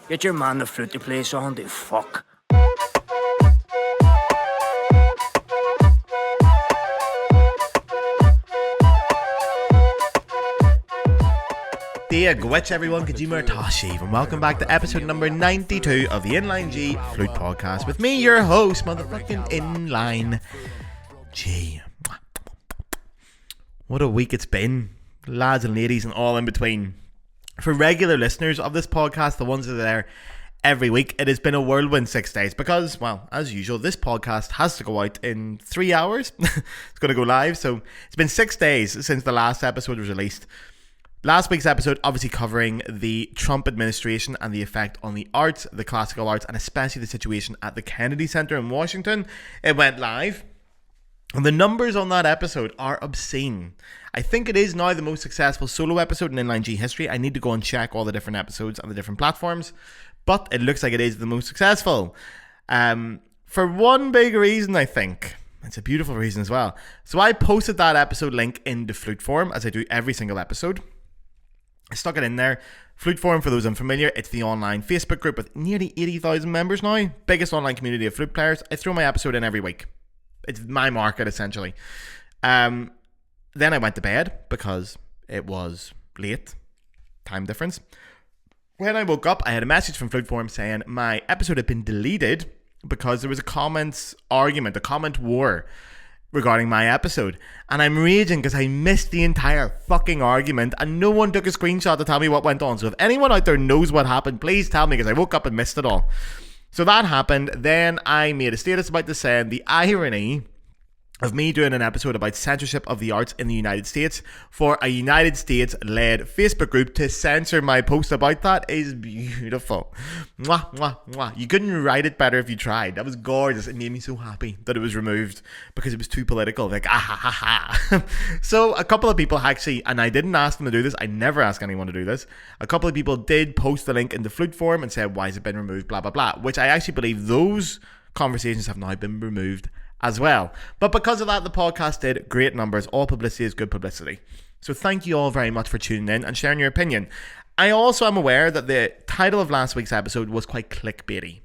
Get your man the flute to play song, the fuck. Dear Gwitch everyone, Kajima Tashiv, and welcome back to episode number 92 of the Inline G Flute Podcast with me, your host, motherfucking Inline G. What a week it's been, lads and ladies and all in between. For regular listeners of this podcast, the ones that are there every week, it has been a whirlwind 6 days because, well, as usual, this podcast has to go out in 3 hours. It's going to go live, so it's been 6 days since the last episode was released. Last week's episode obviously covering the Trump administration and the effect on the arts, the classical arts, and especially the situation at the Kennedy Center in Washington. It went live, and the numbers on that episode are obscene. I think it is now the most successful solo episode in Inline G history. I need to go and check all the different episodes on the different platforms, but it looks like it is the most successful. For one big reason, I think. It's a beautiful reason as well. So I posted that episode link in the Flute forum, as I do every single episode. I stuck it in there. Flute forum, for those unfamiliar, it's the online Facebook group with nearly 80,000 members now. Biggest online community of flute players. I throw my episode in every week. It's my market, essentially. Then I went to bed because it was late. Time difference. When I woke up, I had a message from Flute forum saying my episode had been deleted because there was a comment war regarding my episode, and I'm raging because I missed the entire fucking argument and no one took a screenshot to tell me what went on. So if anyone out there knows what happened, please tell me, because I woke up and missed it all. So that happened. Then I made a status about this saying the irony of me doing an episode about censorship of the arts in the United States for a United States-led Facebook group to censor my post about that is beautiful. Mwah, mwah, mwah. You couldn't write it better if you tried. That was gorgeous. It made me so happy that it was removed because it was too political. Like, ah ha ha ha. So a couple of people actually, and I didn't ask them to do this, I never ask anyone to do this, a couple of people did post the link in the Flute forum and said, why has it been removed, blah, blah, blah, which I actually believe those conversations have now been removed as well. But because of that, the podcast did great numbers. All publicity is good publicity. So thank you all very much for tuning in and sharing your opinion. I also am aware that the title of last week's episode was quite clickbaity.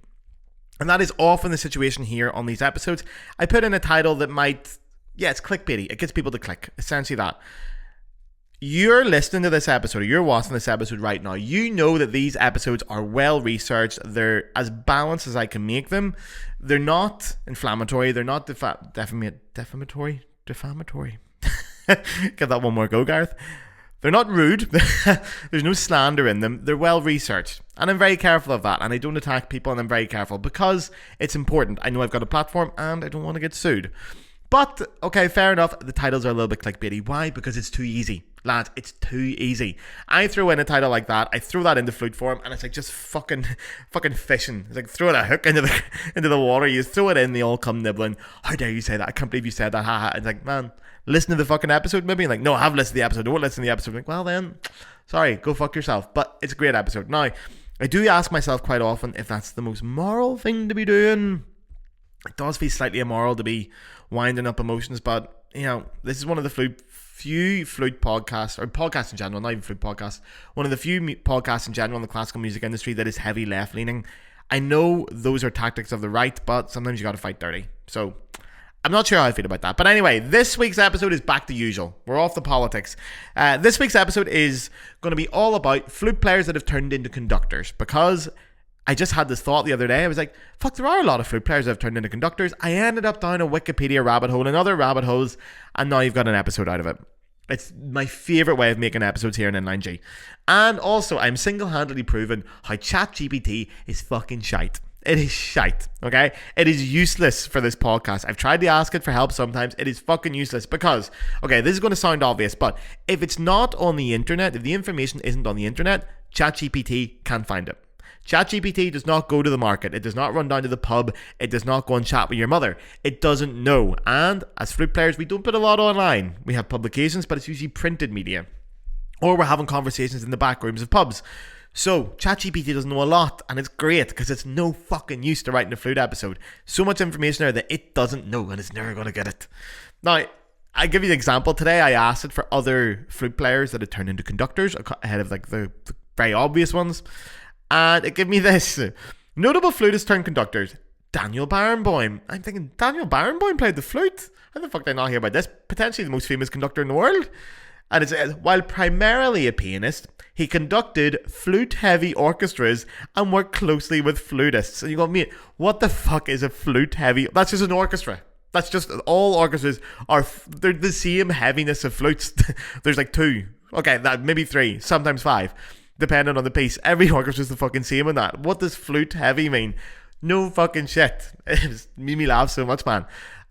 And that is often the situation here on these episodes. I put in a title that might, it's clickbaity. It gets people to click. Essentially that. You're listening to this episode, or you're watching this episode right now. You know that these episodes are well researched. They're as balanced as I can make them. They're not inflammatory. They're not defamatory. Get that one more go, Gareth. They're not rude. There's no slander in them. They're well researched. And I'm very careful of that. And I don't attack people, and I'm very careful because it's important. I know I've got a platform and I don't want to get sued. But, okay, fair enough. The titles are a little bit clickbaity. Why? Because it's too easy. Lads, it's too easy. I throw in a title like that. I throw that in the Flute forum, and it's like just fucking fishing. It's like throwing a hook into the water. You throw it in, they all come nibbling. How dare you say that? I can't believe you said that. Haha. It's like, man, listen to the fucking episode maybe. Like, no, I have listened to the episode. Don't listen to the episode. I'm like, well then, sorry, go fuck yourself. But it's a great episode. Now, I do ask myself quite often if that's the most moral thing to be doing. It does feel slightly immoral to be winding up emotions, but, you know, this is one of the few flute podcasts, or podcasts in general, not even flute podcasts, one of the few podcasts in general in the classical music industry that is heavy left-leaning. I know those are tactics of the right, but sometimes you got to fight dirty. So I'm not sure how I feel about that. But anyway, this week's episode is back to usual. We're off the politics. This week's episode is going to be all about flute players that have turned into conductors, because I just had this thought the other day. I was like, fuck, there are a lot of flute players that have turned into conductors. I ended up down a Wikipedia rabbit hole and other rabbit holes, and now you've got an episode out of it. It's my favourite way of making episodes here in Inline G. And also, I'm single-handedly proven how ChatGPT is fucking shite. It is shite, okay? It is useless for this podcast. I've tried to ask it for help sometimes. It is fucking useless because, okay, this is going to sound obvious, but if it's not on the internet, if the information isn't on the internet, ChatGPT can't find it. ChatGPT does not go to the market. It does not run down to the pub. It does not go and chat with your mother. It doesn't know. And as flute players, we don't put a lot online. We have publications, but it's usually printed media. Or we're having conversations in the back rooms of pubs. So ChatGPT doesn't know a lot, and it's great because it's no fucking use to writing a flute episode. So much information there that it doesn't know, and it's never going to get it. Now, I give you an example. Today I asked it for other flute players that had turned into conductors ahead of like the very obvious ones. And it gave me this. Notable flutists turned conductors. Daniel Barenboim. I'm thinking, Daniel Barenboim played the flute? How the fuck did I not hear about this? Potentially the most famous conductor in the world. And it says, while primarily a pianist, he conducted flute-heavy orchestras and worked closely with flutists. And you go, mate, what the fuck is a flute-heavy? That's just an orchestra. That's just, all orchestras are, they're the same heaviness of flutes. There's like 2. Okay, that maybe 3, sometimes 5, depending on the piece. Every orchestra is the fucking same in that. What does flute-heavy mean? No fucking shit. It made me laugh so much, man.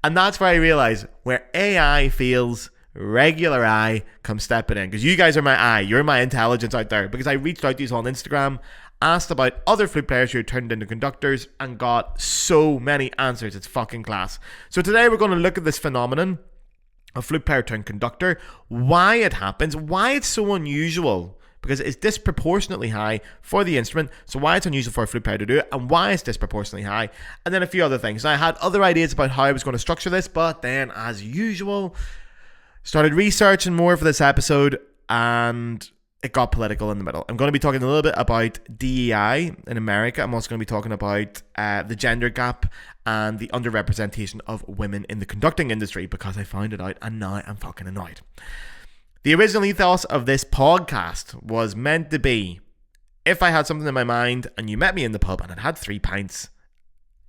And that's where I realised where AI feels, regular I come stepping in. Because you guys are my I. You're my intelligence out there. Because I reached out to you on Instagram, asked about other flute players who turned into conductors, and got so many answers. It's fucking class. So today we're going to look at this phenomenon of flute player turned conductor, why it happens, why it's so unusual, because it's disproportionately high for the instrument, so why it's unusual for a flute player to do it, and why it's disproportionately high, and then a few other things. Now, I had other ideas about how I was going to structure this, but then, as usual, started researching more for this episode, and it got political in the middle. I'm going to be talking a little bit about DEI in America. I'm also going to be talking about the gender gap and the underrepresentation of women in the conducting industry, because I found it out and now I'm fucking annoyed. The original ethos of this podcast was meant to be, if I had something in my mind and you met me in the pub and I had 3 pints,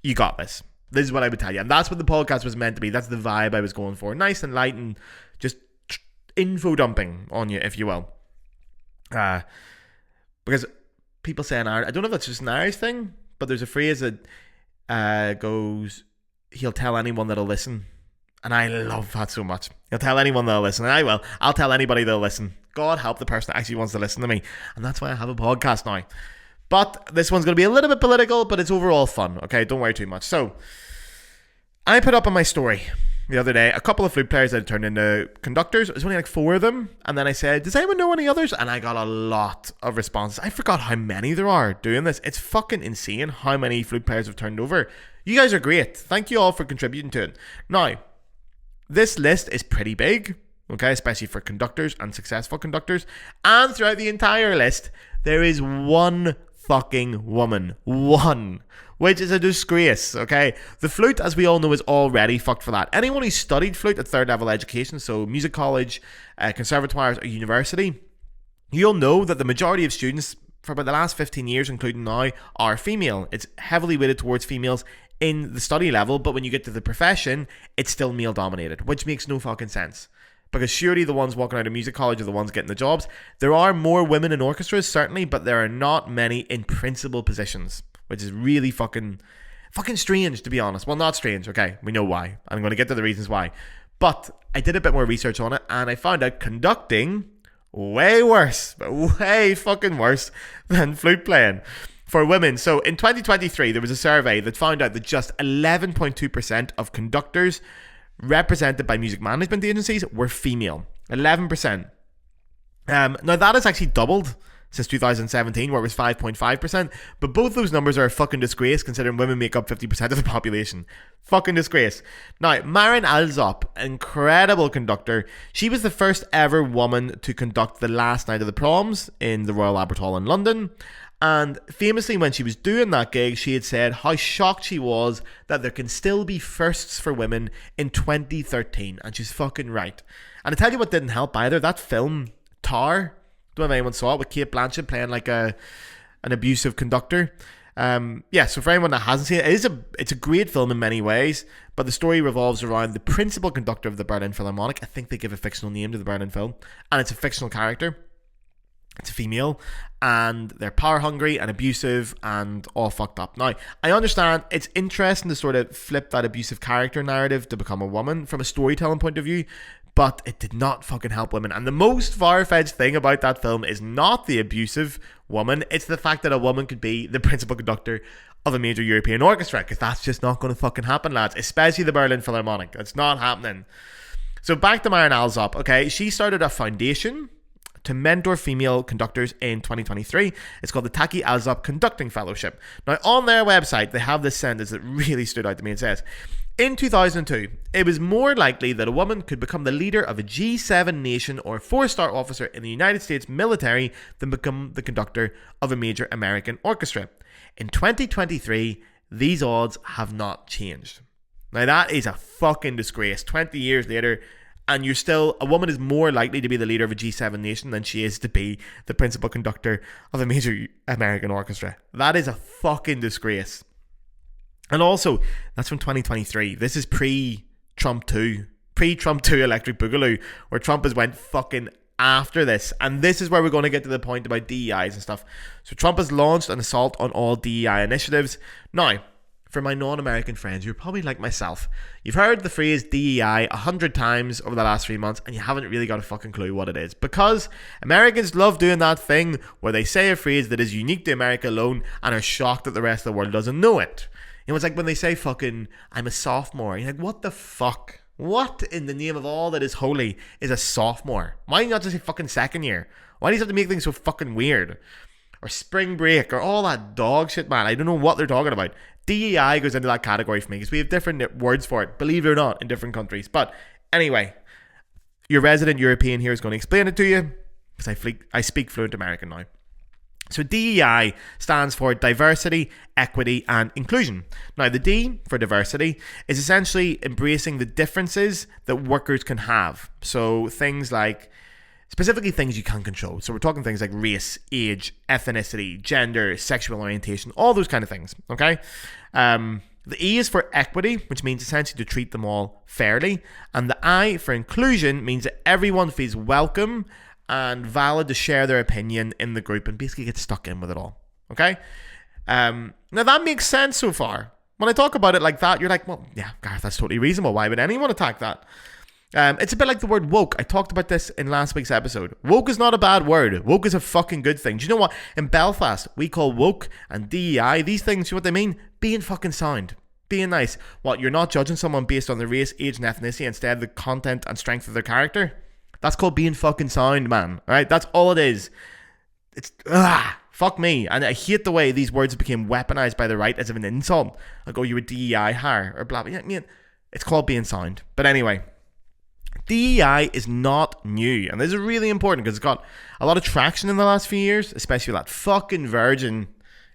you got this. This is what I would tell you. And that's what the podcast was meant to be. That's the vibe I was going for. Nice and light and just info dumping on you, if you will. Because people say in Ireland, I don't know if that's just an Irish thing, but there's a phrase that goes, he'll tell anyone that'll listen. And I love that so much. He'll tell anyone that'll listen, and I will. I'll tell anybody that'll listen. God help the person that actually wants to listen to me. And that's why I have a podcast now. But this one's going to be a little bit political, but it's overall fun. Okay, don't worry too much. So, I put up on my story the other day a couple of flute players that had turned into conductors. It was only like 4 of them. And then I said, does anyone know any others? And I got a lot of responses. I forgot how many there are doing this. It's fucking insane how many flute players have turned over. You guys are great. Thank you all for contributing to it. Now, this list is pretty big, okay, especially for conductors and successful conductors. And throughout the entire list, there is one fucking woman. One. Which is a disgrace, okay? The flute, as we all know, is already fucked for that. Anyone who studied flute at 3rd level education, so music college, conservatoires, or university, you'll know that the majority of students for about the last 15 years, including now, are female. It's heavily weighted towards females in the study level, but when you get to the profession, it's still male dominated, which makes no fucking sense. Because surely the ones walking out of music college are the ones getting the jobs. There are more women in orchestras, certainly, but there are not many in principal positions, which is really fucking strange, to be honest. Well, not strange, okay, we know why. I'm going to get to the reasons why. But I did a bit more research on it, and I found out conducting, way worse, but way fucking worse than flute playing for women. So in 2023, there was a survey that found out that just 11.2% of conductors represented by music management agencies were female. 11%. Now that has actually doubled since 2017, where it was 5.5%, but both those numbers are a fucking disgrace considering women make up 50% of the population. Fucking disgrace. Now, Maren Alsop, incredible conductor, she was the first ever woman to conduct the last night of the proms in the Royal Albert Hall in London. And famously, when she was doing that gig, she had said how shocked she was that there can still be firsts for women in 2013. And she's fucking right. And I tell you what didn't help either. That film, Tar, don't know if anyone saw it, with Kate Blanchett playing like an abusive conductor. So for anyone that hasn't seen it, it's a great film in many ways, but the story revolves around the principal conductor of the Berlin Philharmonic. I think they give a fictional name to the Berlin Phil, and it's a fictional character. It's a female, and they're power hungry and abusive and all fucked up. Now, I understand it's interesting to sort of flip that abusive character narrative to become a woman from a storytelling point of view, but it did not fucking help women. And the most far-fetched thing about that film is not the abusive woman, it's the fact that a woman could be the principal conductor of a major European orchestra, because that's just not going to fucking happen, lads, especially the Berlin Philharmonic. It's not happening. So back to Maren Alsop, okay? She started a foundation to mentor female conductors in 2023. It's called the Taki Alsop Conducting Fellowship. Now, on their website, they have this sentence that really stood out to me. It says, In 2002, it was more likely that a woman could become the leader of a G7 nation or a 4-star officer in the United States military than become the conductor of a major American orchestra. In 2023, these odds have not changed. Now that is a fucking disgrace. 20 years later, and a woman is more likely to be the leader of a G7 nation than she is to be the principal conductor of a major American orchestra. That is a fucking disgrace. And also, that's from 2023. This is pre-Trump 2 Electric Boogaloo, where Trump has went fucking after this. And this is where we're going to get to the point about DEIs and stuff. So Trump has launched an assault on all DEI initiatives. Now, for my non-American friends, you're probably like myself. You've heard the phrase DEI 100 times over the last 3 months and you haven't really got a fucking clue what it is. Because Americans love doing that thing where they say a phrase that is unique to America alone and are shocked that the rest of the world doesn't know it. You know, it's like when they say fucking, I'm a sophomore. You're like, what the fuck? What in the name of all that is holy is a sophomore? Why not just say fucking second year? Why do you have to make things so fucking weird? Or spring break or all that dog shit, man. I don't know what they're talking about. DEI goes into that category for me because we have different words for it, believe it or not, in different countries. But anyway, your resident European here is going to explain it to you because I speak fluent American now. So DEI stands for diversity, equity, and inclusion. Now, the D for diversity is essentially embracing the differences that workers can have. So things like, specifically things you can control. So we're talking things like race, age, ethnicity, gender, sexual orientation, all those kind of things, okay? The E is for equity, which means essentially to treat them all fairly. And the I for inclusion means that everyone feels welcome and valid to share their opinion in the group and basically get stuck in with it all. Okay? Now that makes sense so far. When I talk about it like that, you're like, well, yeah, Gareth, that's totally reasonable. Why would anyone attack that? It's a bit like the word woke. I talked about this in last week's episode. Woke is not a bad word. Woke is a fucking good thing. Do you know what? In Belfast, we call woke and DEI, these things, you know what they mean? Being fucking sound. Being nice. What, you're not judging someone based on their race, age, and ethnicity instead of the content and strength of their character? That's called being fucking sound, man. Alright? That's all it is. It's, fuck me. And I hate the way these words became weaponized by the right as if an insult. Like, oh, you're a DEI hire, or blah, blah. Yeah, it's called being sound. But anyway, DEI is not new. And this is really important because it's got a lot of traction in the last few years, especially with that fucking virgin.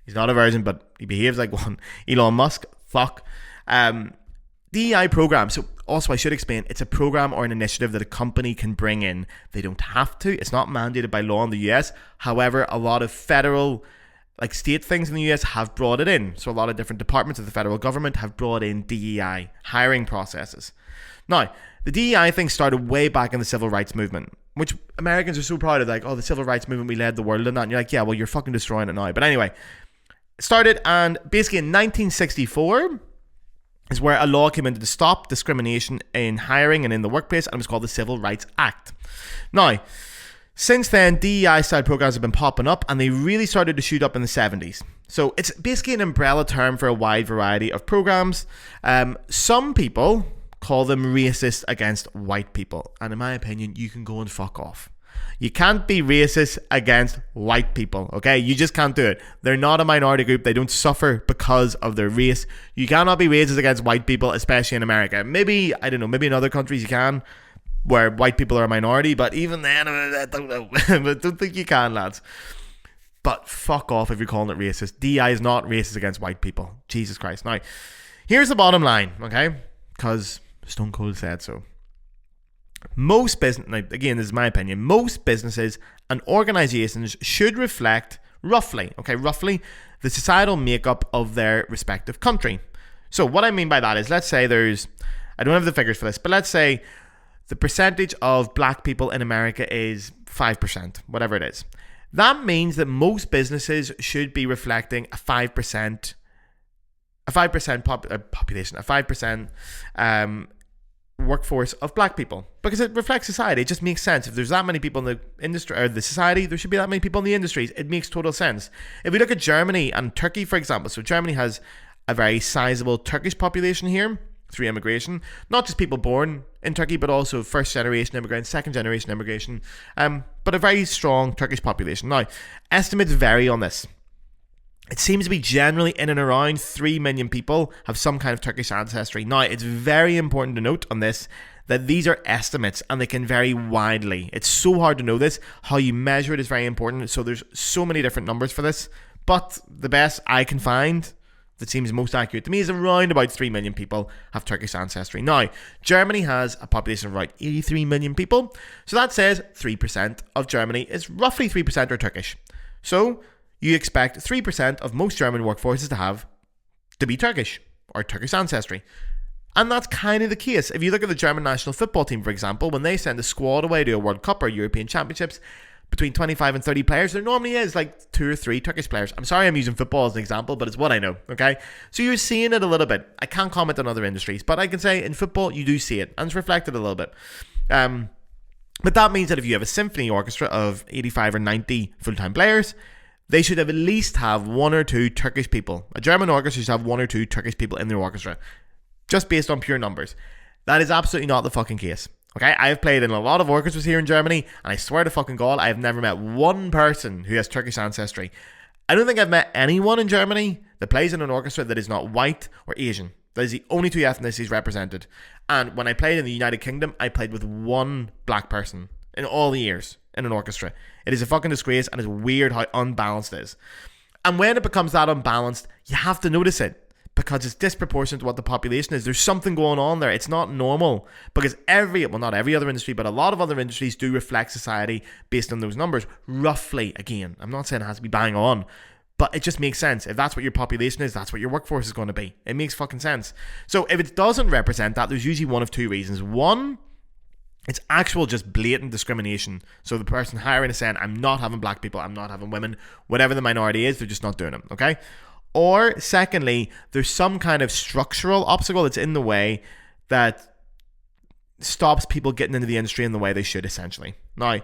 He's not a virgin, but he behaves like one. Elon Musk. Fuck. DEI program. So also I should explain, it's a program or an initiative that a company can bring in. They don't have to. It's not mandated by law in the US. However, a lot of federal, like state things in the US have brought it in. So a lot of different departments of the federal government have brought in DEI hiring processes. Now, the DEI thing started way back in the civil rights movement, which Americans are so proud of, like, oh, the civil rights movement, we led the world in that. And you're like, yeah, well, you're fucking destroying it now. But anyway, it started, and basically in 1964 is where a law came in to stop discrimination in hiring and in the workplace, and it was called the Civil Rights Act. Now, since then, DEI-style programs have been popping up, and they really started to shoot up in the 70s. So it's basically an umbrella term for a wide variety of programs. Some people call them racist against white people, and in my opinion, you can go and fuck off. You can't be racist against white people, okay? You just can't do it. They're not a minority group. They don't suffer because of their race. You cannot be racist against white people, especially in America. Maybe, I don't know, maybe in other countries you can, where white people are a minority, but even then, I don't know. I don't think you can, lads. But fuck off if you're calling it racist. DEI is not racist against white people. Jesus Christ. Now, here's the bottom line, okay? Because Stone Cold said so. Most business, now again, this is my opinion, most businesses and organizations should reflect roughly, the societal makeup of their respective country. So what I mean by that is, let's say I don't have the figures for this, but let's say the percentage of black people in America is 5%, whatever it is. That means that most businesses should be reflecting a 5% population, a 5% workforce of black people, because it reflects society. It just makes sense. If there's that many people in the industry or the society, there should be that many people in the industries. It makes total sense. If we look at Germany and Turkey, for example, so Germany has a very sizable Turkish population here through immigration, not just people born in Turkey, but also first generation immigrants, second generation immigration, but a very strong Turkish population. Now, estimates vary on this. it seems to be generally in and around 3 million people have some kind of Turkish ancestry. Now, it's very important to note on this that these are estimates and they can vary widely. It's so hard to know this. How you measure it is very important. So there's so many different numbers for this. But the best I can find that seems most accurate to me is around about 3 million people have Turkish ancestry. Now, Germany has a population of around 83 million people. So that says 3% of Germany is roughly 3% are Turkish. So you expect 3% of most German workforces to be Turkish or Turkish ancestry. And that's kind of the case. If you look at the German national football team, for example, when they send a squad away to a World Cup or European Championships, between 25 and 30 players, there normally is like 2 or 3 Turkish players. I'm sorry I'm using football as an example, but it's what I know, okay? So you're seeing it a little bit. I can't comment on other industries, but I can say in football, you do see it, and it's reflected a little bit. But that means that if you have a symphony orchestra of 85 or 90 full-time players, they should at least have 1 or 2 Turkish people. A German orchestra should have 1 or 2 Turkish people in their orchestra, just based on pure numbers. That is absolutely not the fucking case. Okay, I've played in a lot of orchestras here in Germany, and I swear to fucking God, I have never met one person who has Turkish ancestry. I don't think I've met anyone in Germany that plays in an orchestra that is not white or Asian. That is the only 2 ethnicities represented. And when I played in the United Kingdom, I played with 1 black person in all the years in an orchestra. It is a fucking disgrace, and it's weird how unbalanced it is. And when it becomes that unbalanced, you have to notice it, because it's disproportionate to what the population is. There's something going on there. It's not normal, because not every other industry, but a lot of other industries do reflect society based on those numbers. Roughly, again, I'm not saying it has to be bang on, but it just makes sense. If that's what your population is, that's what your workforce is going to be. It makes fucking sense. So if it doesn't represent that, there's usually one of 2 reasons. One, it's actual just blatant discrimination. So the person hiring is saying, I'm not having black people, I'm not having women, whatever the minority is, they're just not doing it, okay? Or secondly, there's some kind of structural obstacle that's in the way that stops people getting into the industry in the way they should, essentially. Now,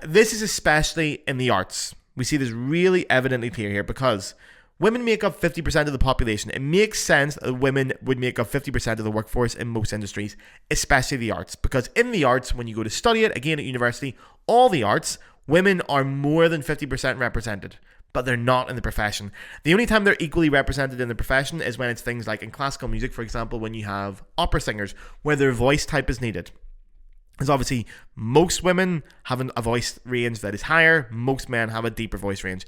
this is especially in the arts. We see this really evidently clear here, because women make up 50% of the population. It makes sense that women would make up 50% of the workforce in most industries, especially the arts. Because in the arts, when you go to study it, again at university, all the arts, women are more than 50% represented. But they're not in the profession. The only time they're equally represented in the profession is when it's things like in classical music, for example, when you have opera singers, where their voice type is needed. Because obviously, most women have a voice range that is higher, most men have a deeper voice range.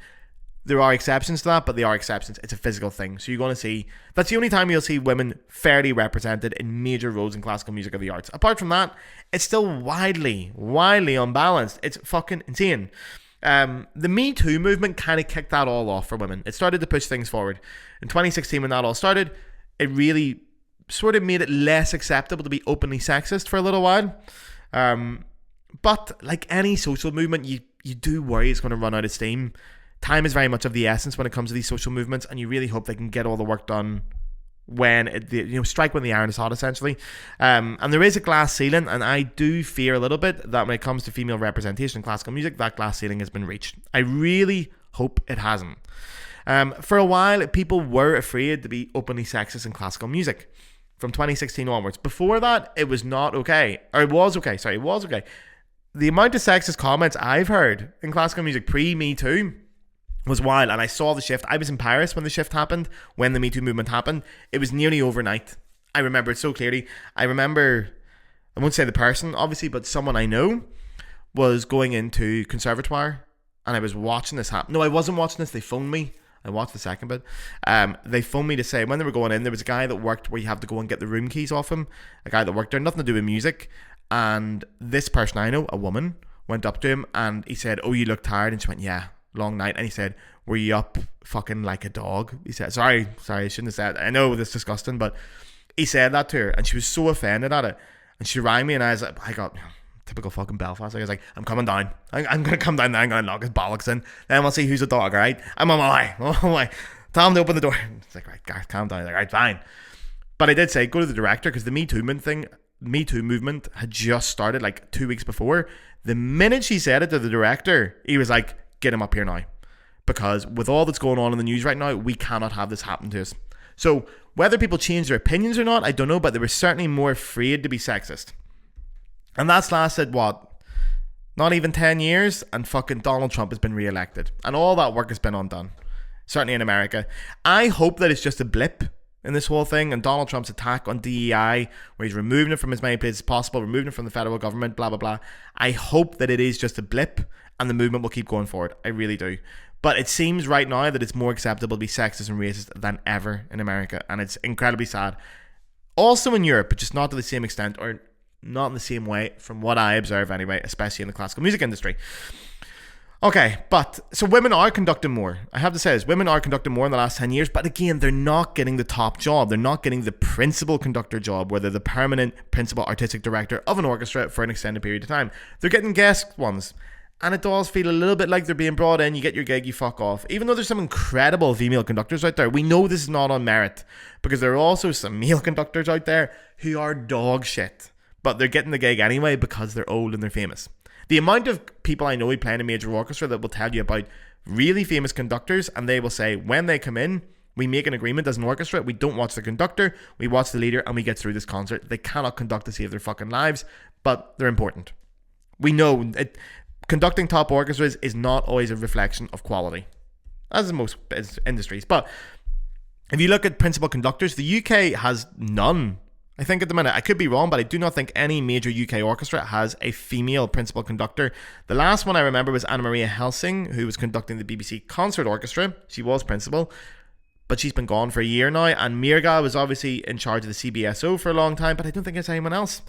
There are exceptions to that, but they are exceptions. It's a physical thing. So you're going to see, that's the only time you'll see women fairly represented in major roles in classical music or the arts. Apart from that, it's still widely unbalanced. It's fucking insane. The Me Too movement kind of kicked that all off for women. It started to push things forward. In 2016, when that all started, it really sort of made it less acceptable to be openly sexist for a little while. But like any social movement, you do worry it's going to run out of steam. Time is very much of the essence when it comes to these social movements, and you really hope they can get all the work done when strike when the iron is hot, essentially. And there is a glass ceiling, and I do fear a little bit that when it comes to female representation in classical music, that glass ceiling has been reached. I really hope it hasn't. For a while, people were afraid to be openly sexist in classical music from 2016 onwards. Before that, it was not okay. Or it was okay. Sorry, it was okay. The amount of sexist comments I've heard in classical music pre-Me Too was wild, and I saw the shift. I was in Paris when the shift happened, when the Me Too movement happened. It was nearly overnight. I remember it so clearly. I won't say the person, obviously, but someone I know was going into conservatoire, and I was watching this happen. No, I wasn't watching this. They phoned me. I watched the second bit. They phoned me to say, when they were going in, there was a guy that worked where you have to go and get the room keys off him. A guy that worked there, nothing to do with music. And this person I know, a woman, went up to him, and he said, "Oh, you look tired." And she went, "Yeah. Long night." And he said, "Were you up fucking like a dog?" He said, sorry, I shouldn't have said, I know this is disgusting, but he said that to her, and she was so offended at it, and she rang me, and I got typical fucking Belfast. I was like, I'm coming down. I'm gonna come down there. I'm gonna knock his bollocks in. Then we'll see who's a dog. All right, I'm on my way. Tell him to open the door. It's like, right, guys, calm down. Like, right, fine. But I did say, go to the director, because the Me Too movement had just started like 2 weeks before. The minute she said it to the director, he was like, get him up here now, because with all that's going on in the news right now, we cannot have this happen to us. So whether people change their opinions or not, I don't know, but they were certainly more afraid to be sexist. And that's lasted not even 10 years, and fucking Donald Trump has been re-elected, and all that work has been undone. certainly in America. I hope that it's just a blip in this whole thing, and Donald Trump's attack on DEI, where he's removing it from as many places as possible, removing it from the federal government, blah, blah, blah. I hope that it is just a blip and the movement will keep going forward. I really do. But it seems right now that it's more acceptable to be sexist and racist than ever in America, and it's incredibly sad. Also in Europe, but just not to the same extent, or not in the same way from what I observe anyway, especially in the classical music industry. Okay, but so women are conducting more. I have to say this, women are conducting more in the last 10 years, but again, they're not getting the top job. They're not getting the principal conductor job, where they're the permanent principal artistic director of an orchestra for an extended period of time. They're getting guest ones. And it does feel a little bit like they're being brought in, you get your gig, you fuck off. Even though there's some incredible female conductors out there, we know this is not on merit, because there are also some male conductors out there who are dog shit. But they're getting the gig anyway because they're old and they're famous. The amount of people I know who play in a major orchestra that will tell you about really famous conductors, and they will say when they come in, we make an agreement as an orchestra, we don't watch the conductor, we watch the leader, and we get through this concert. They cannot conduct to save their fucking lives, but they're important. We know it. Conducting top orchestras is not always a reflection of quality, as in most industries. But if you look at principal conductors, the UK has none. I think at the minute, I could be wrong, but I do not think any major UK orchestra has a female principal conductor. The last one I remember was Anna Maria Helsing, who was conducting the BBC Concert Orchestra. She was principal, but she's been gone for a year now. And Mirga was obviously in charge of the CBSO for a long time, but I don't think it's anyone else.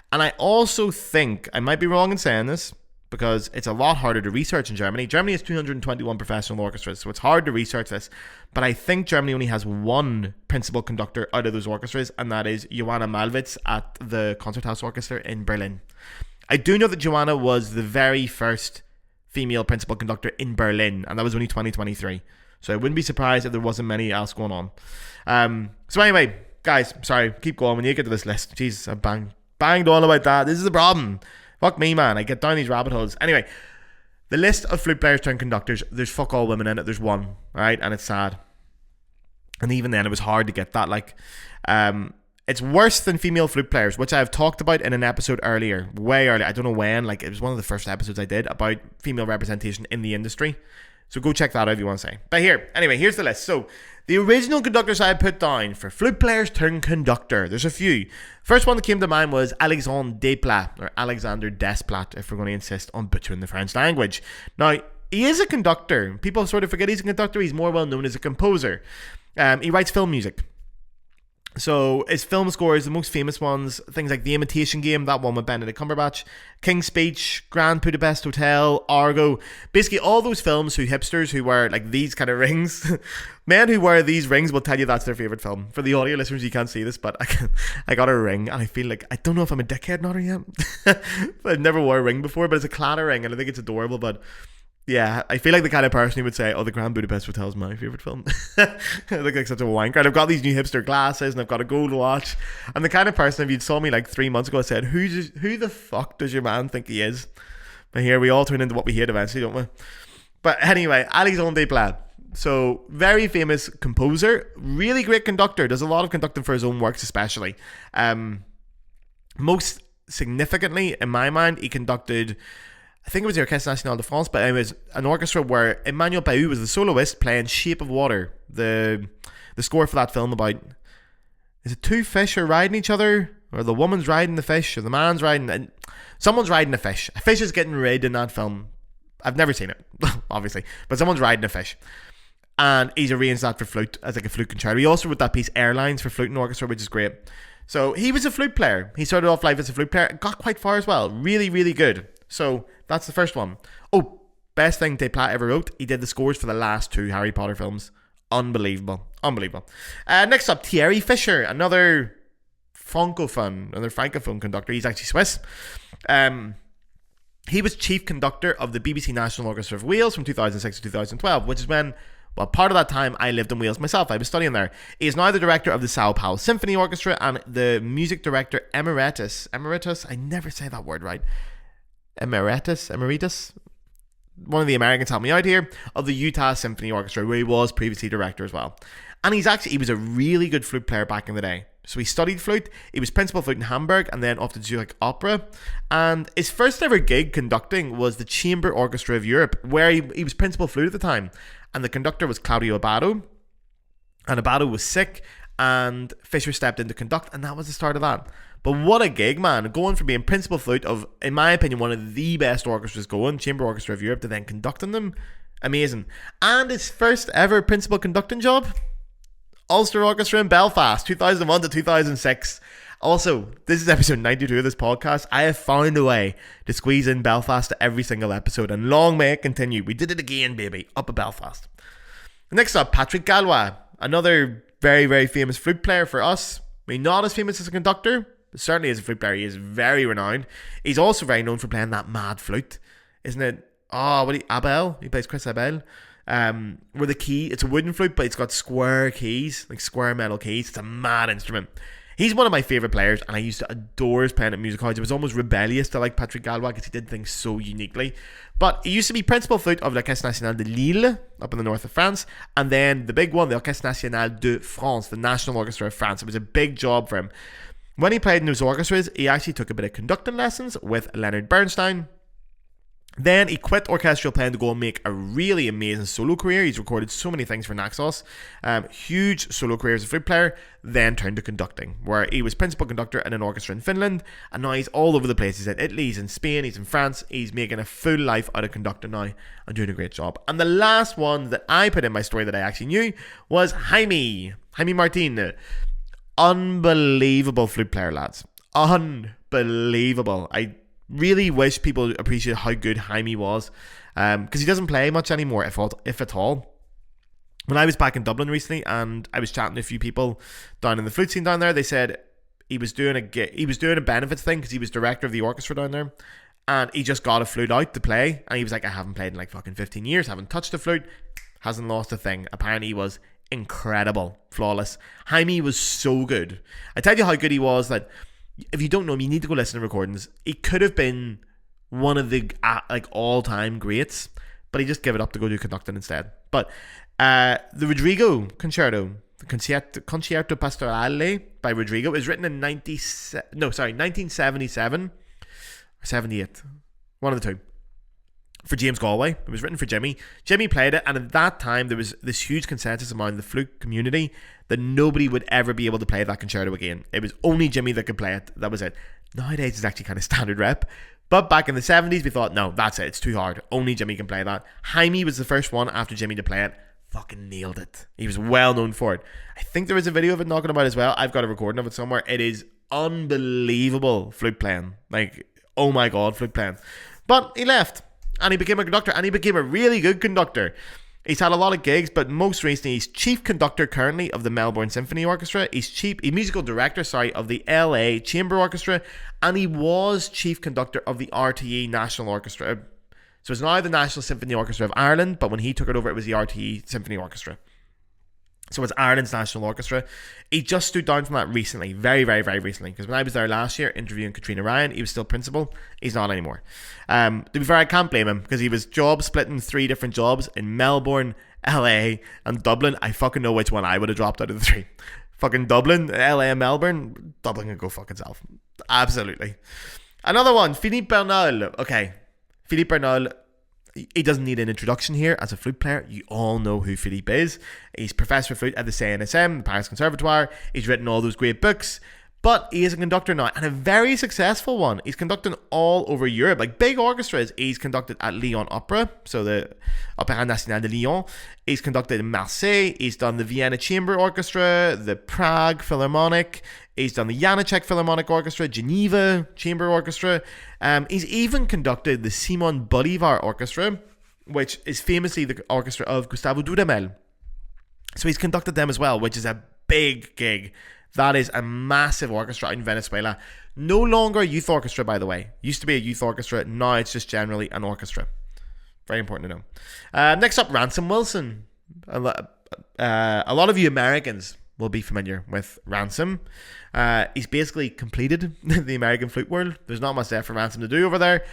And I also think, I might be wrong in saying this, because it's a lot harder to research in Germany. Germany has 221 professional orchestras, so it's hard to research this. But I think Germany only has one principal conductor out of those orchestras, and that is Joanna Malwitz at the Concerthaus Orchestra in Berlin. I do know that Joanna was the very first female principal conductor in Berlin, and that was only 2023. So I wouldn't be surprised if there wasn't many else going on. So anyway, guys, sorry, keep going when you get to this list. Jeez, I banged on about that. This is the problem. Fuck me, man. I get down these rabbit holes. Anyway, the list of flute players turned conductors, there's fuck all women in it. There's one, right? And it's sad. And even then, it was hard to get that. Like, it's worse than female flute players, which I've talked about in an episode earlier, way earlier. I don't know when. Like, it was one of the first episodes I did about female representation in the industry. So go check that out if you want to say. But anyway, here's the list. So the original conductors I put down for flute players turned conductor, there's a few. First one that came to mind was Alexandre Desplat, or Alexander Desplat, if we're going to insist on butchering the French language. Now, he is a conductor. People sort of forget he's a conductor. He's more well known as a composer. He writes film music. So his film scores, the most famous ones, things like The Imitation Game, that one with Benedict Cumberbatch, King's Speech, Grand Budapest Hotel, Argo, basically all those films who hipsters who wear like these kind of rings, men who wear these rings will tell you that's their favourite film. For the audio listeners, you can't see this, but I got a ring and I feel like, I don't know if I'm a dickhead or not yet. I've never wore a ring before, but it's a clatter ring and I think it's adorable, but yeah, I feel like the kind of person who would say, oh, the Grand Budapest Hotel is my favourite film. I look like such a wanker. And I've got these new hipster glasses and I've got a gold watch. I'm the kind of person, if you saw me like 3 months ago, I said, who the fuck does your man think he is? But here, we all turn into what we hate eventually, don't we? But anyway, Alexandre Desplat. So, very famous composer, really great conductor, does a lot of conducting for his own works especially. Most significantly, in my mind, he conducted, I think it was the Orchestre Nationale de France, but it was an orchestra where Emmanuel Baou was the soloist playing Shape of Water, the score for that film about, is it two fish are riding each other, or the woman's riding the fish, or the man's riding, someone's riding a fish. A fish is getting rid in that film. I've never seen it, obviously, but someone's riding a fish. And he's arranged that for flute, as like a flute concerto. He also wrote that piece, Airlines, for Fluting Orchestra, which is great. So he was a flute player. He started off life as a flute player, got quite far as well. Really, really good. So that's the first one. Oh, best thing Desplat ever wrote, he did the scores for the last 2 Harry Potter films. Unbelievable. Next up, Thierry Fischer, another francophone conductor. He's actually Swiss. He was chief conductor of the BBC National Orchestra of Wales from 2006 to 2012, which is when, well, part of that time I lived in Wales myself. I was studying there. He is now the director of the Sao Paulo Symphony Orchestra and the music director emeritus. I never say that word right. Emeritus. One of the Americans helped me out here, of the Utah Symphony Orchestra, where he was previously director as well. And he was a really good flute player back in the day. So he studied flute, he was principal flute in Hamburg, and then off to Zurich Opera. And his first ever gig conducting was the Chamber Orchestra of Europe, where he was principal flute at the time. and the conductor was Claudio Abbado, and Abbado was sick, and Fischer stepped in to conduct, and that was the start of that. But what a gig, man. Going from being principal flute of, in my opinion, one of the best orchestras going, chamber orchestra of Europe, to then conducting them. Amazing. And his first ever principal conducting job, Ulster Orchestra in Belfast, 2001 to 2006. Also, this is episode 92 of this podcast. I have found a way to squeeze in Belfast to every single episode, and long may it continue. We did it again, baby, up at Belfast. Next up, Patrick Gallois, another very, very famous flute player for us. I mean, not as famous as a conductor, but certainly as a flute player, he is very renowned. He's also very known for playing that mad flute, isn't it? Abel? He plays Chris Abel. Where the key, it's a wooden flute, but it's got square keys, like square metal keys. It's a mad instrument. He's one of my favourite players, and I used to adore his playing at music halls. It was almost rebellious to like Patrick Gallois because he did things so uniquely. But he used to be principal flute of l'Orchestre National de Lille, up in the north of France, and then the big one, the Orchestre National de France, the National Orchestra of France. It was a big job for him. When he played in those orchestras, he actually took a bit of conducting lessons with Leonard Bernstein. Then he quit orchestral playing to go and make a really amazing solo career. He's recorded so many things for Naxos. Huge solo career as a flute player. Then turned to conducting, where he was principal conductor in an orchestra in Finland. And now he's all over the place. He's in Italy, he's in Spain, he's in France. He's making a full life out of conducting now and doing a great job. And the last one that I put in my story that I actually knew was Jaime Martin. Unbelievable flute player, lads. Unbelievable. I really wish people appreciate how good Jaime was, because he doesn't play much anymore, if at all. When I was back in Dublin recently and I was chatting to a few people down in the flute scene down there, they said he was doing a benefits thing because he was director of the orchestra down there, and he just got a flute out to play, and he was like, I haven't played in like fucking 15 years, haven't touched a flute, hasn't lost a thing. Apparently he was incredible, flawless. Jaime was so good. I tell you how good he was that if you don't know him, you need to go listen to recordings. He could have been one of the all-time greats, but he just gave it up to go do conducting instead. But the Rodrigo Concerto, the Concerto Pastorale by Rodrigo, is written in 1977 or 78, one of the two, for James Galway. It was written for Jimmy. Jimmy played it, and at that time there was this huge consensus among the flute community that nobody would ever be able to play that concerto again. It was only Jimmy that could play it. That was it. Nowadays it's actually kind of standard rep, but back in the 70s we thought, no, that's it, it's too hard, only Jimmy can play that. Jaime was the first one after Jimmy to play it. Fucking nailed it. He was well known for it. I think there is a video of it knocking about as well. I've got a recording of it somewhere. It is unbelievable flute playing, like, oh my god, flute playing. But he left and he became a conductor, and he became a really good conductor. He's had a lot of gigs, but most recently he's chief conductor currently of the Melbourne Symphony Orchestra. He's musical director, of the LA Chamber Orchestra, and he was chief conductor of the RTE National Orchestra. So it's now the National Symphony Orchestra of Ireland, but when he took it over, it was the RTE Symphony Orchestra. So it's Ireland's National Orchestra. He just stood down from that recently, very, very, very recently. Because when I was there last year interviewing Katrina Ryan, he was still principal. He's not anymore. To be fair, I can't blame him, because he was job splitting 3 different jobs in Melbourne, LA, and Dublin. I fucking know which one I would have dropped out of the 3. Fucking Dublin, LA, and Melbourne. Dublin can go fuck itself. Absolutely. Another one, Philippe Bernold. Okay, Philippe Bernold. He doesn't need an introduction here as a flute player. You all know who Philippe is. He's professor of flute at the CNSM, the Paris Conservatoire. He's written all those great books. But he is a conductor now, and a very successful one. He's conducting all over Europe, like big orchestras. He's conducted at Lyon Opera, so the Opéra National de Lyon. He's conducted in Marseille. He's done the Vienna Chamber Orchestra, the Prague Philharmonic. He's done the Janáček Philharmonic Orchestra, Geneva Chamber Orchestra. He's even conducted the Simon Bolivar Orchestra, which is famously the orchestra of Gustavo Dudamel. So he's conducted them as well, which is a big gig. That is a massive orchestra in Venezuela. No longer a youth orchestra, by the way. Used to be a youth orchestra. Now it's just generally an orchestra. Very important to know. Next up, Ransom Wilson. A lot of you Americans will be familiar with Ransom. He's basically completed the American flute world. There's not much left for Ransom to do over there.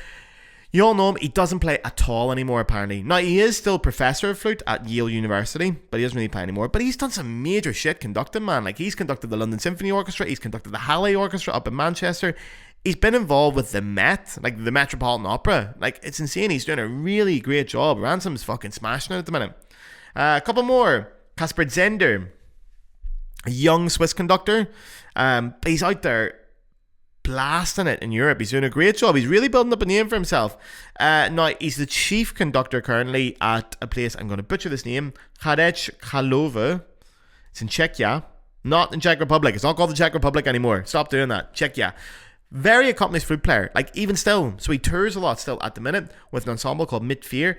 You all know him. He doesn't play at all anymore, apparently. Now, he is still professor of flute at Yale University, but he doesn't really play anymore. But he's done some major shit conducting, man. Like, he's conducted the London Symphony Orchestra. He's conducted the Halle Orchestra up in Manchester. He's been involved with the Met, like the Metropolitan Opera. Like, it's insane. He's doing a really great job. Ransom's fucking smashing it at the minute. A couple more. Kasper Zender, a young Swiss conductor. He's out there blasting it in Europe. He's doing a great job. He's really building up a name for himself. Now, he's the chief conductor currently at a place, I'm going to butcher this name, Hradec Králové. It's in Czechia, not in Czech Republic. It's not called the Czech Republic anymore. Stop doing that. Czechia. Very accomplished flute player, like even still. So he tours a lot still at the minute with an ensemble called Mit Fear.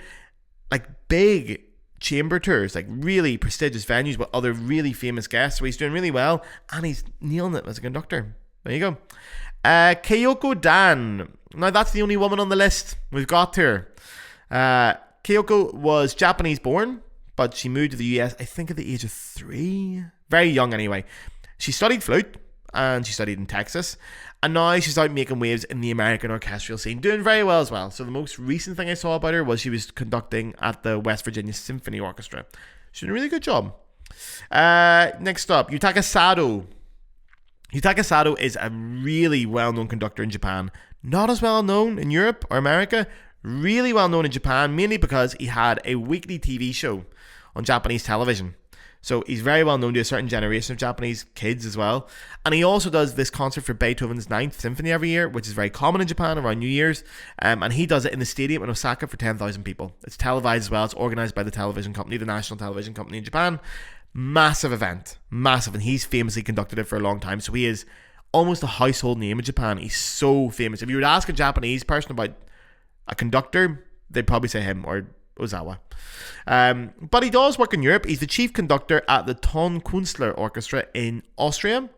Like big chamber tours, like really prestigious venues with other really famous guests. So he's doing really well and he's nailing it as a conductor. There you go. Kyoko Dan. Now that's the only woman on the list we've got here. Kyoko was Japanese born, but she moved to the US, I think, at the age of 3. Very young anyway. She studied flute and she studied in Texas. And now she's out making waves in the American orchestral scene, doing very well as well. So the most recent thing I saw about her was she was conducting at the West Virginia Symphony Orchestra. She's doing a really good job. Next up, Yutaka Sado. Yutaka Sado is a really well-known conductor in Japan. Not as well-known in Europe or America. Really well-known in Japan, mainly because he had a weekly TV show on Japanese television. So he's very well known to a certain generation of Japanese kids as well. And he also does this concert for Beethoven's Ninth Symphony every year, which is very common in Japan around New Year's. And he does it in the stadium in Osaka for 10,000 people. It's televised as well. It's organised by the television company, the national television company in Japan. Massive event. Massive. And he's famously conducted it for a long time. So he is almost a household name in Japan. He's so famous. If you were to ask a Japanese person about a conductor, they'd probably say him or Ozawa. But he does work in Europe. He's the chief conductor at the Tonkünstler Orchestra in Austria.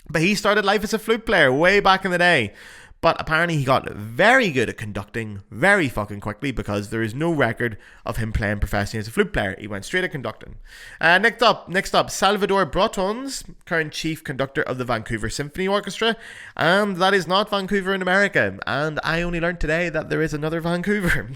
But he started life as a flute player way back in the day. But apparently he got very good at conducting very fucking quickly because there is no record of him playing professionally as a flute player. He went straight to conducting. Next up, Salvador Bretons, current chief conductor of the Vancouver Symphony Orchestra. And that is not Vancouver in America. And I only learned today that there is another Vancouver.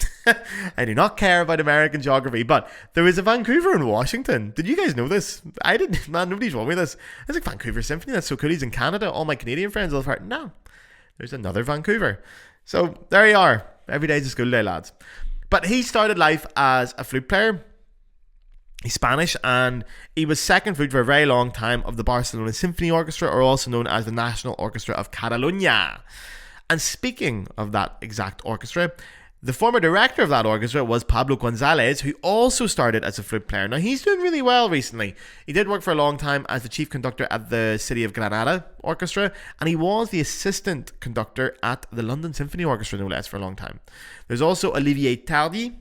I do not care about American geography, but there is a Vancouver in Washington. Did you guys know this? I didn't. Man, nobody told me this. It's like Vancouver Symphony. That's so cool. He's in Canada. All my Canadian friends will have heard, no. There's another Vancouver. So there you are. Every day's a school day, lads. But he started life as a flute player. He's Spanish and he was second flute for a very long time of the Barcelona Symphony Orchestra, or also known as the National Orchestra of Catalonia. And speaking of that exact orchestra, the former director of that orchestra was Pablo Gonzalez, who also started as a flute player. Now, he's doing really well recently. He did work for a long time as the chief conductor at the City of Granada Orchestra, and he was the assistant conductor at the London Symphony Orchestra, no less, for a long time. There's also Olivier Tardy.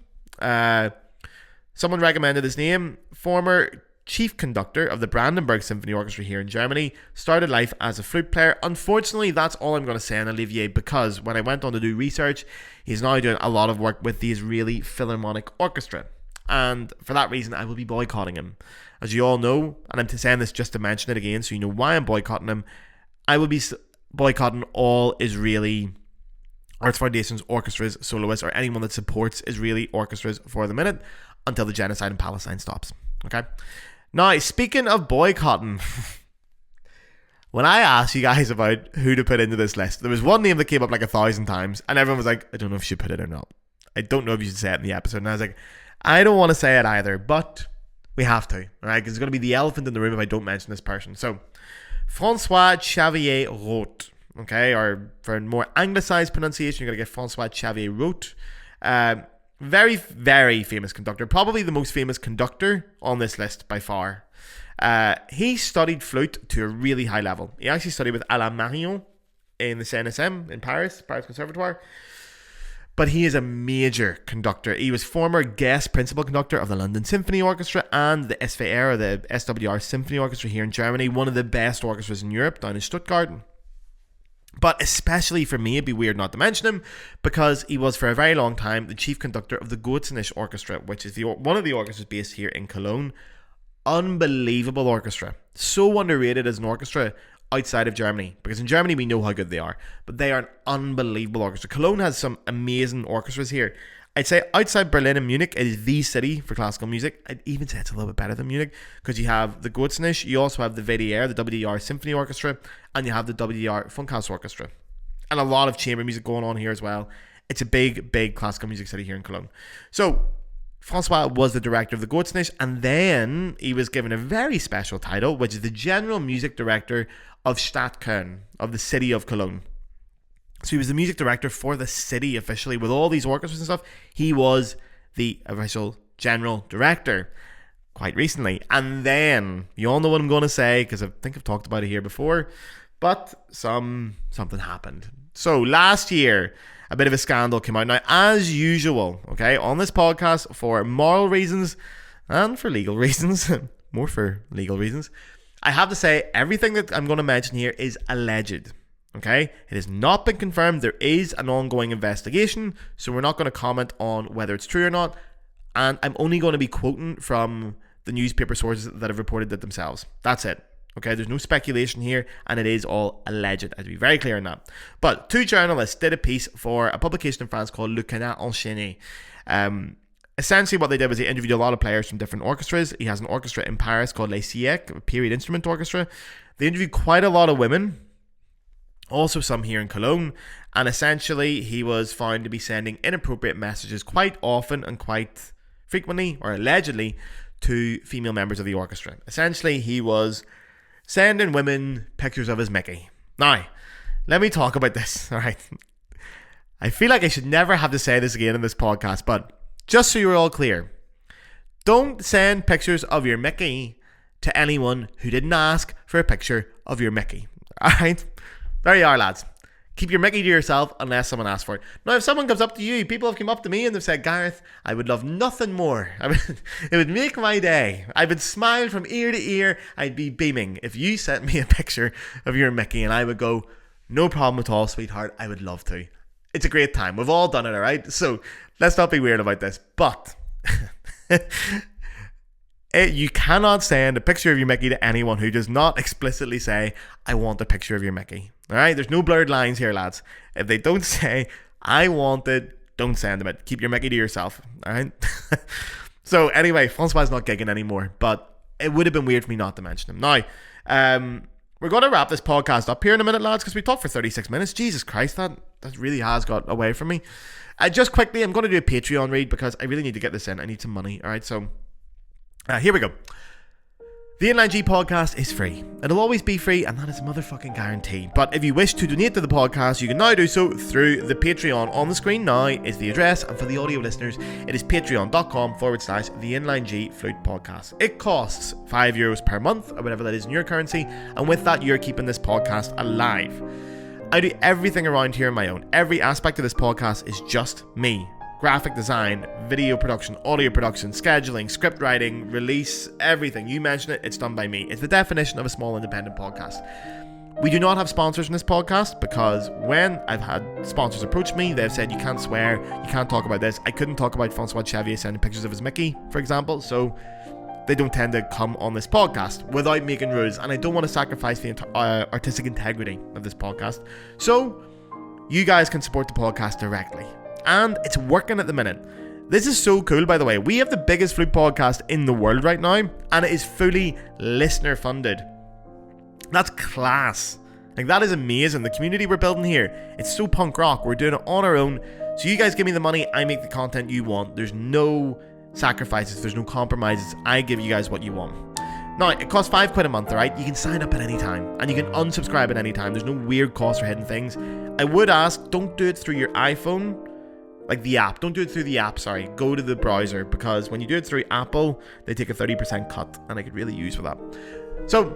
Someone recommended his name. Former chief conductor of the Brandenburg Symphony Orchestra here in Germany, started life as a flute player. Unfortunately, that's all I'm going to say on Olivier, because when I went on to do research, he's now doing a lot of work with the Israeli Philharmonic Orchestra, and for that reason I will be boycotting him. As you all know, and I'm saying this just to mention it again so you know why I'm boycotting him, I will be boycotting all Israeli Arts Foundation's orchestras, soloists, or anyone that supports Israeli orchestras for the minute until the genocide in Palestine stops. Okay? Now, speaking of boycotting, when I asked you guys about who to put into this list, there was one name that came up like 1,000 times, and everyone was like, I don't know if you should put it or not. I don't know if you should say it in the episode. And I was like, I don't want to say it either, but we have to, alright? Because it's going to be the elephant in the room if I don't mention this person. So, François-Xavier Roth, okay? Or for a more anglicized pronunciation, you're going to get François-Xavier Roth. Very, very famous conductor. Probably the most famous conductor on this list by far. He studied flute to a really high level. He actually studied with Alain Marion in the CNSM in Paris Conservatoire. But he is a major conductor. He was former guest principal conductor of the London Symphony Orchestra and the SWR, the SWR Symphony Orchestra here in Germany. One of the best orchestras in Europe, down in Stuttgart. But especially for me, it'd be weird not to mention him, because he was for a very long time the chief conductor of the Götzsche Orchestra, which is one of the orchestras based here in Cologne. Unbelievable orchestra. So underrated as an orchestra outside of Germany, because in Germany we know how good they are, but they are an unbelievable orchestra. Cologne has some amazing orchestras here. I'd say outside Berlin and Munich, it is the city for classical music. I'd even say it's a little bit better than Munich, because you have the Götzsche, you also have the WDR, the WDR Symphony Orchestra, and you have the WDR Funkhaus Orchestra. And a lot of chamber music going on here as well. It's a big, big classical music city here in Cologne. So, Francois was the director of the Goatsnitch, and then he was given a very special title, which is the General Music Director of Stadt Köln, of the city of Cologne. So he was the music director for the city officially, with all these orchestras and stuff. He was the official general director quite recently. And then, you all know what I'm going to say, because I think I've talked about it here before, but something happened. So last year, a bit of a scandal came out. Now, as usual, okay, on this podcast, for moral reasons and for legal reasons, more for legal reasons, I have to say everything that I'm going to mention here is alleged. Okay, it has not been confirmed. There is an ongoing investigation, so we're not going to comment on whether it's true or not. And I'm only going to be quoting from the newspaper sources that have reported it themselves. That's it. Okay, there's no speculation here, and it is all alleged. I'd be very clear on that. But two journalists did a piece for a publication in France called Le Canard Enchaîné. Essentially, what they did was they interviewed a lot of players from different orchestras. He has an orchestra in Paris called Les Siècles, a period instrument orchestra. They interviewed quite a lot of women, also some here in Cologne, and essentially he was found to be sending inappropriate messages quite often and quite frequently, or allegedly, to female members of the orchestra. Essentially, he was sending women pictures of his Mickey. Now, let me talk about this, alright? I feel like I should never have to say this again in this podcast, but just so you're all clear, don't send pictures of your Mickey to anyone who didn't ask for a picture of your Mickey, alright? There you are, lads. Keep your Mickey to yourself unless someone asks for it. Now, if someone comes up to you, people have come up to me and they've said, Gareth, I would love nothing more. It would make my day. I would smile from ear to ear. I'd be beaming if you sent me a picture of your Mickey, and I would go, no problem at all, sweetheart. I would love to. It's a great time. We've all done it, all right? So let's not be weird about this. But you cannot send a picture of your Mickey to anyone who does not explicitly say, I want a picture of your Mickey. Alright, there's no blurred lines here, lads. If they don't say, I want it, don't send them it. Keep your Mickey to yourself. Alright? So anyway, Francois is not gigging anymore, but it would have been weird for me not to mention him. Now, we're going to wrap this podcast up here in a minute, lads, because we talked for 36 minutes. Jesus Christ, that really has got away from me. Just quickly, I'm going to do a Patreon read because I really need to get this in. I need some money. Alright, so here we go. The Inline G podcast is free. It'll always be free, and that is a motherfucking guarantee. But if you wish to donate to the podcast, you can now do so through the Patreon. On the screen now is the address, and for the audio listeners, it is patreon.com/the Inline G Flute podcast. It costs €5 per month, or whatever that is in your currency, and with that, you're keeping this podcast alive. I do everything around here on my own. Every aspect of this podcast is just me. Graphic design, video production, audio production, scheduling, script writing, release, everything. You mention it, it's done by me. It's the definition of a small independent podcast. We do not have sponsors in this podcast because when I've had sponsors approach me, they've said you can't swear, you can't talk about this. I couldn't talk about Francois Xavier sending pictures of his Mickey, for example, so they don't tend to come on this podcast without making rules, and I don't want to sacrifice the artistic integrity of this podcast. So you guys can support the podcast directly. And it's working at the minute. This is so cool, by the way. We have the biggest flute podcast in the world right now, and it is fully listener funded. That's class. Like, that is amazing. The community we're building here, it's so punk rock. We're doing it on our own. So you guys give me the money, I make the content you want. There's no sacrifices, there's no compromises. I give you guys what you want. Now, it costs £5 a month, alright? You can sign up at any time, and you can unsubscribe at any time. There's no weird costs or hidden things. I would ask, don't do it through your iPhone. Like the app. Don't do it through the app, sorry. Go to the browser, because when you do it through Apple, they take a 30% cut, and I could really use for that. So,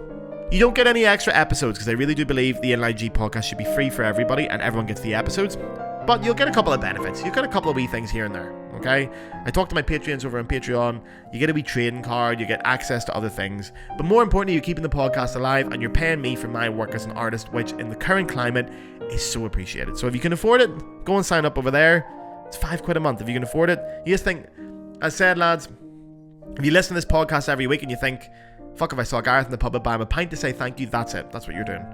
you don't get any extra episodes, because I really do believe the Inline G podcast should be free for everybody, and everyone gets the episodes. But you'll get a couple of benefits. You'll get a couple of wee things here and there, okay? I talk to my Patreons over on Patreon. You get a wee trading card. You get access to other things. But more importantly, you're keeping the podcast alive, and you're paying me for my work as an artist, which in the current climate is so appreciated. So if you can afford it, go and sign up over there. It's £5 a month if you can afford it. You just think, as said, lads, if you listen to this podcast every week and you think, fuck, if I saw Gareth in the pub and buy him a pint to say thank you, that's it. That's what you're doing.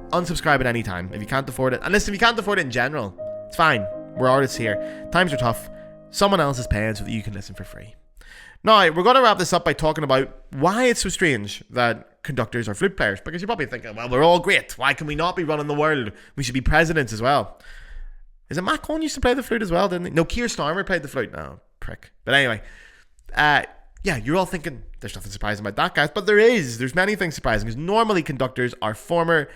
Unsubscribe at any time if you can't afford it. And listen, if you can't afford it in general, it's fine. We're artists here. Times are tough. Someone else is paying so that you can listen for free. Now, we're going to wrap this up by talking about why it's so strange that conductors are flute players. Because you're probably thinking, well, we're all great. Why can we not be running the world? We should be presidents as well. Is it Macron used to play the flute as well, didn't he? No, Keir Starmer played the flute. No, prick. But anyway, Yeah, you're all thinking there's nothing surprising about that, guys, but there's many things surprising, because normally conductors are former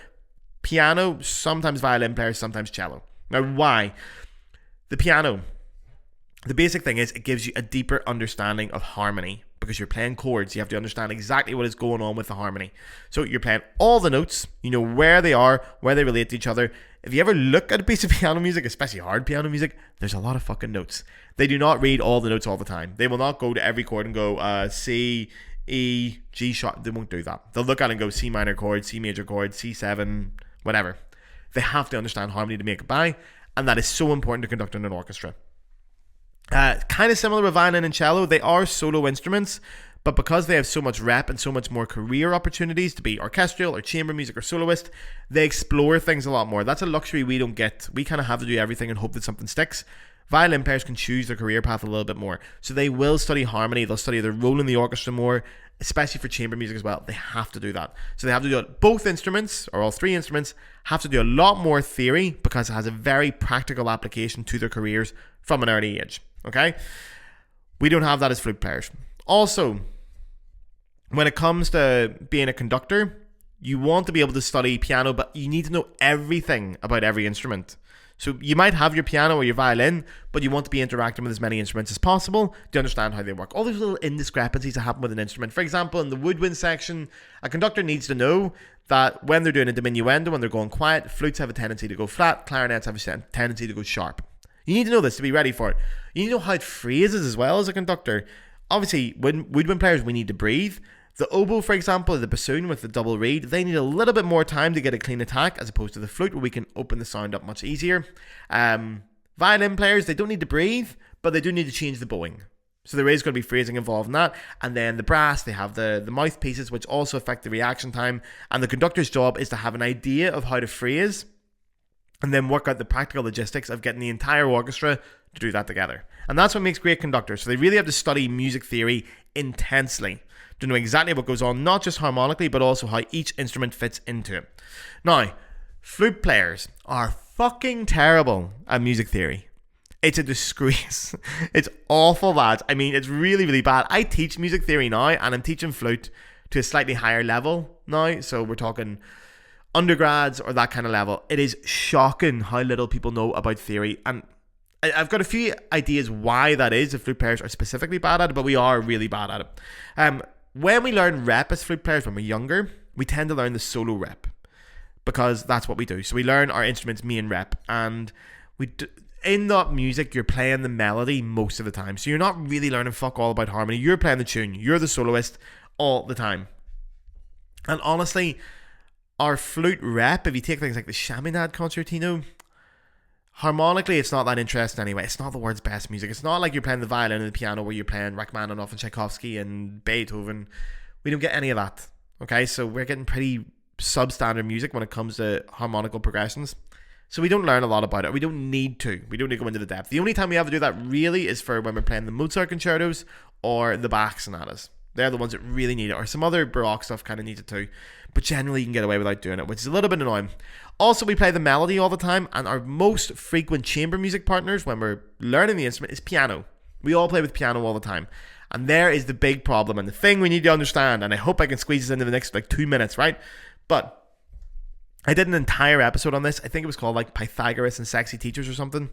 piano, sometimes violin players, sometimes cello. Now, why? The piano, the basic thing is it gives you a deeper understanding of harmony, because you're playing chords. You have to understand exactly what is going on with the harmony. So you're playing all the notes, you know where they are, where they relate to each other. If you ever look at a piece of piano music, especially hard piano music, there's a lot of fucking notes. They do not read all the notes all the time. They will not go to every chord and go C, E, G sharp. They won't do that. They'll look at it and go C minor chord, C major chord, C7, whatever. They have to understand harmony to make it by, and that is so important to conduct in an orchestra. Kind of similar with violin and cello. They are solo instruments, but because they have so much rep and so much more career opportunities to be orchestral or chamber music or soloist, they explore things a lot more. That's a luxury we don't get. We kind of have to do everything and hope that something sticks. Violin players can choose their career path a little bit more. So they will study harmony, they'll study their role in the orchestra more, especially for chamber music as well. They have to do that. So they have to do it. Both instruments, or all three instruments, have to do a lot more theory, because it has a very practical application to their careers from an early age. Okay? We don't have that as flute players. Also, when it comes to being a conductor, you want to be able to study piano, but you need to know everything about every instrument. So you might have your piano or your violin, but you want to be interacting with as many instruments as possible to understand how they work. All those little indiscrepancies that happen with an instrument. For example, in the woodwind section, a conductor needs to know that when they're doing a diminuendo, when they're going quiet, flutes have a tendency to go flat, clarinets have a tendency to go sharp. You need to know this to be ready for it. You need to know how it phrases as well as a conductor. Obviously, when woodwind players, we need to breathe. The oboe, for example, the bassoon with the double reed, they need a little bit more time to get a clean attack, as opposed to the flute, where we can open the sound up much easier. Violin players, they don't need to breathe, but they do need to change the bowing. So there is going to be phrasing involved in that. And then the brass, they have the mouthpieces, which also affect the reaction time. And the conductor's job is to have an idea of how to phrase, and then work out the practical logistics of getting the entire orchestra to do that together. And that's what makes great conductors. So they really have to study music theory intensely to know exactly what goes on, not just harmonically, but also how each instrument fits into it. Now, flute players are fucking terrible at music theory. It's a disgrace. It's awful, lads. I mean, it's really, really bad. I teach music theory now, and I'm teaching flute to a slightly higher level now. So we're talking undergrads or that kind of level. It is shocking how little people know about theory, and I've got a few ideas why that is, if flute players are specifically bad at it, but we are really bad at it. When we learn rep as flute players when we're younger, we tend to learn the solo rep, because that's what we do. So we learn our instrument's main rep, and in that music, you're playing the melody most of the time. So you're not really learning fuck all about harmony. You're playing the tune. You're the soloist all the time. And honestly, our flute rep, if you take things like the Chaminade Concertino, harmonically, it's not that interesting anyway. It's not the world's best music. It's not like you're playing the violin and the piano where you're playing Rachmaninoff and Tchaikovsky and Beethoven. We don't get any of that. Okay, so we're getting pretty substandard music when it comes to harmonical progressions. So we don't learn a lot about it. We don't need to. We don't need to go into the depth. The only time we have to do that really is for when we're playing the Mozart concertos or the Bach sonatas. They're the ones that really need it. Or some other Baroque stuff kind of needs it too. But generally you can get away without doing it, which is a little bit annoying. Also, we play the melody all the time, and our most frequent chamber music partners when we're learning the instrument is piano. We all play with piano all the time. And there is the big problem and the thing we need to understand, and I hope I can squeeze this into the next 2 minutes, right? But I did an entire episode on this. I think it was called Pythagoras and Sexy Teachers or something,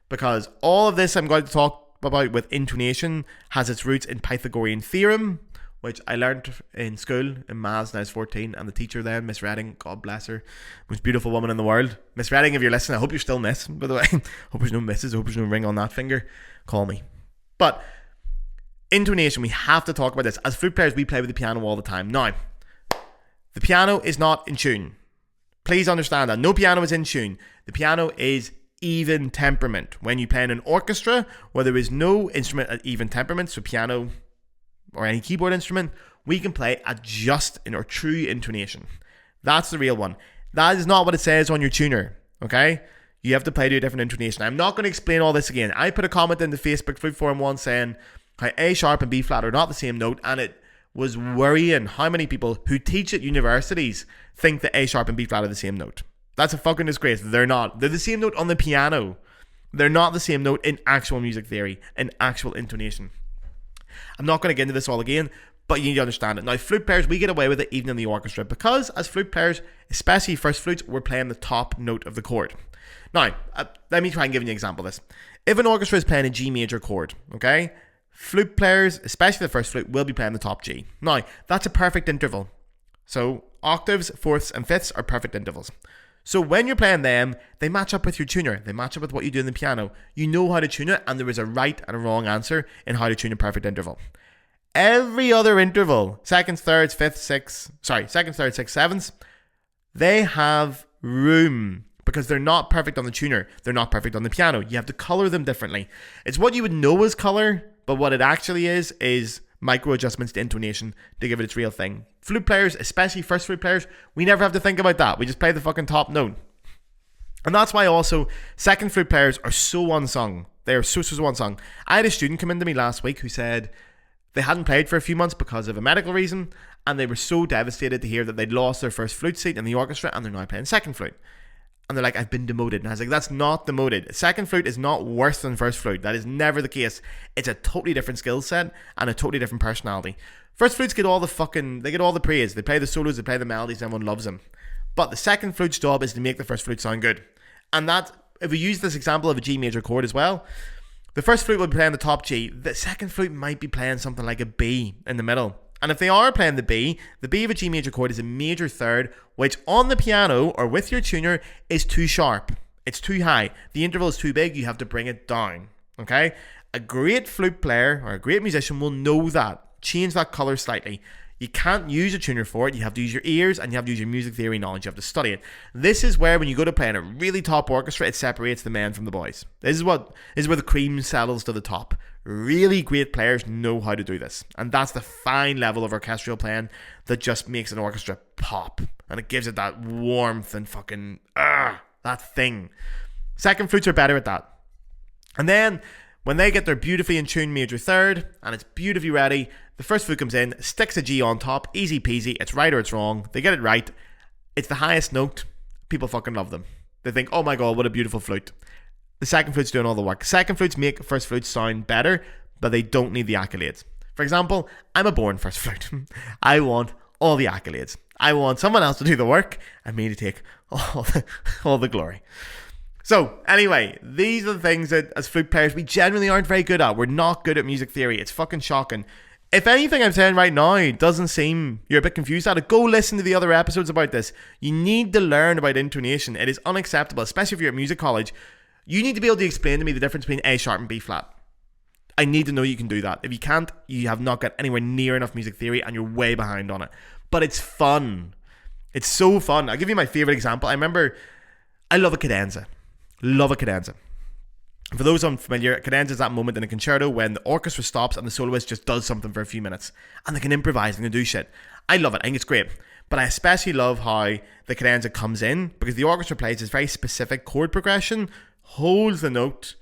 because all of this I'm going to talk about with intonation has its roots in Pythagorean theorem, which I learned in school in maths when I was 14, and the teacher then, Miss Redding, God bless her, most beautiful woman in the world. Miss Redding, if you're listening, I hope you're still Miss, by the way. Hope there's no misses, hope there's no ring on that finger. Call me. But intonation, we have to talk about this. As flute players, we play with the piano all the time. Now, the piano is not in tune. Please understand that. No piano is in tune. The piano is even temperament. When you play in an orchestra where there is no instrument at even temperament, so piano or any keyboard instrument, we can play at just in or true intonation. That's the real one. That is not what it says on your tuner, okay? You have to play to a different intonation. I'm not going to explain all this again. I put a comment in the Facebook Flute Forum once saying how A sharp and B flat are not the same note, and it was worrying how many people who teach at universities think that A sharp and B flat are the same note. That's a fucking disgrace. They're not. They're the same note on the piano. They're not the same note in actual music theory, in actual intonation. I'm not going to get into this all again, but you need to understand it. Now, flute players, we get away with it even in the orchestra because as flute players, especially first flutes, we're playing the top note of the chord. Now, let me try and give you an example of this. If an orchestra is playing a G major chord, okay, flute players, especially the first flute, will be playing the top G. Now, that's a perfect interval. So, octaves, fourths, and fifths are perfect intervals. So when you're playing them, they match up with your tuner. They match up with what you do in the piano. You know how to tune it, and there is a right and a wrong answer in how to tune a perfect interval. Every other interval, seconds, thirds, fifths, seconds, thirds, sixths, sevenths, they have room because they're not perfect on the tuner. They're not perfect on the piano. You have to color them differently. It's what you would know as color, but what it actually is micro adjustments to intonation to give it its real thing. Flute players, especially first flute players, we never have to think about that. We just play the fucking top note. And that's why also second flute players are so unsung. They are so unsung. I had a student come into me last week who said they hadn't played for a few months because of a medical reason, and they were so devastated to hear that they'd lost their first flute seat in the orchestra and they're now playing second flute. And they're like, I've been demoted. And I was like, that's not demoted. Second flute is not worse than first flute. That is never the case. It's a totally different skill set and a totally different personality. First flutes get all the praise. They play the solos, they play the melodies, everyone loves them. But the second flute's job is to make the first flute sound good. And that, if we use this example of a G major chord as well, the first flute will be playing the top G. The second flute might be playing something like a B in the middle. And if they are playing the B of a G major chord is a major third, which on the piano or with your tuner is too sharp. It's too high. The interval is too big. You have to bring it down. Okay? A great flute player or a great musician will know that. Change that color slightly. You can't use a tuner for it. You have to use your ears and you have to use your music theory knowledge. You have to study it. This is where when you go to play in a really top orchestra, it separates the men from the boys. This is where the cream settles to the top. Really great players know how to do this. And that's the fine level of orchestral playing that just makes an orchestra pop. And it gives it that warmth and fucking, that thing. Second flutes are better at that. And then when they get their beautifully in tune major third and it's beautifully ready, the first flute comes in, sticks a G on top, easy peasy, it's right or it's wrong. They get it right. It's the highest note. People fucking love them. They think, oh my god, what a beautiful flute. The second flute's doing all the work. Second flutes make first flutes sound better, but they don't need the accolades. For example, I'm a born first flute. I want all the accolades. I want someone else to do the work and me to take all the glory. So, anyway, these are the things that as flute players we generally aren't very good at. We're not good at music theory. It's fucking shocking. If anything I'm saying right now doesn't seem you're a bit confused at it, go listen to the other episodes about this. You need to learn about intonation. It is unacceptable, especially if you're at music college. You need to be able to explain to me the difference between A sharp and B flat. I need to know you can do that. If you can't, you have not got anywhere near enough music theory and you're way behind on it. But it's fun. It's so fun. I'll give you my favourite example. I love a cadenza. Love a cadenza. For those unfamiliar, cadenza is that moment in a concerto when the orchestra stops and the soloist just does something for a few minutes. And they can improvise and they can do shit. I love it. I think it's great. But I especially love how the cadenza comes in because the orchestra plays this very specific chord progression, holds the note,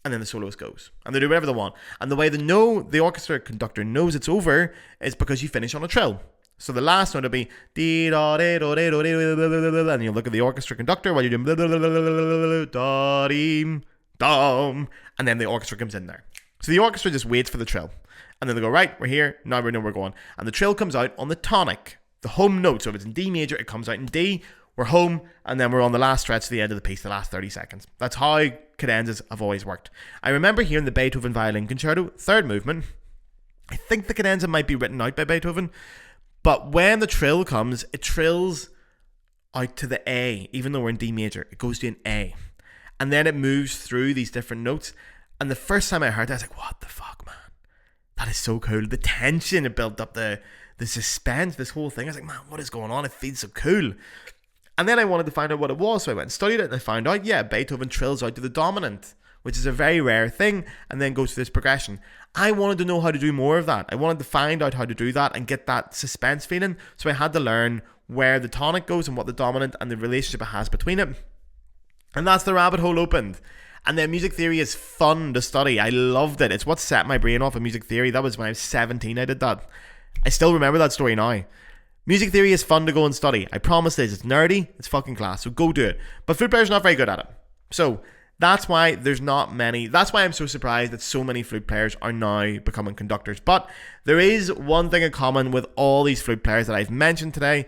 and then the soloist goes. And they do whatever they want. And the way the orchestra conductor knows it's over is because you finish on a trill. So the last note will be dee da de do de do de, and you look at the orchestra conductor while you're doing da dee dum, and then the orchestra comes in there. So the orchestra just waits for the trill, and then they go, right, we're here, now we know we're going. And the trill comes out on the tonic, the home note. So if it's in D major, it comes out in D. We're home, and then we're on the last stretch to the end of the piece, the last 30 seconds. That's how cadenzas have always worked. I remember hearing the Beethoven Violin Concerto, third movement. I think the cadenza might be written out by Beethoven, but when the trill comes, it trills out to the A, even though we're in D major. It goes to an A. And then it moves through these different notes. And the first time I heard that, I was like, what the fuck, man? That is so cool. The tension, it built up the suspense, this whole thing. I was like, man, what is going on? It feels so cool. And then I wanted to find out what it was. So I went and studied it and I found out, yeah, Beethoven trills out to the dominant, which is a very rare thing, and then goes through this progression. I wanted to know how to do more of that. I wanted to find out how to do that and get that suspense feeling. So I had to learn where the tonic goes and what the dominant and the relationship it has between it. And that's the rabbit hole opened. And then music theory is fun to study. I loved it. It's what set my brain off of music theory. That was when I was 17 I did that. I still remember that story now. Music theory is fun to go and study. I promise this. It's nerdy. It's fucking class. So go do it. But flute players are not very good at it. So That's why there's not many. That's why I'm so surprised that so many flute players are now becoming conductors. But there is one thing in common with all these flute players that I've mentioned today.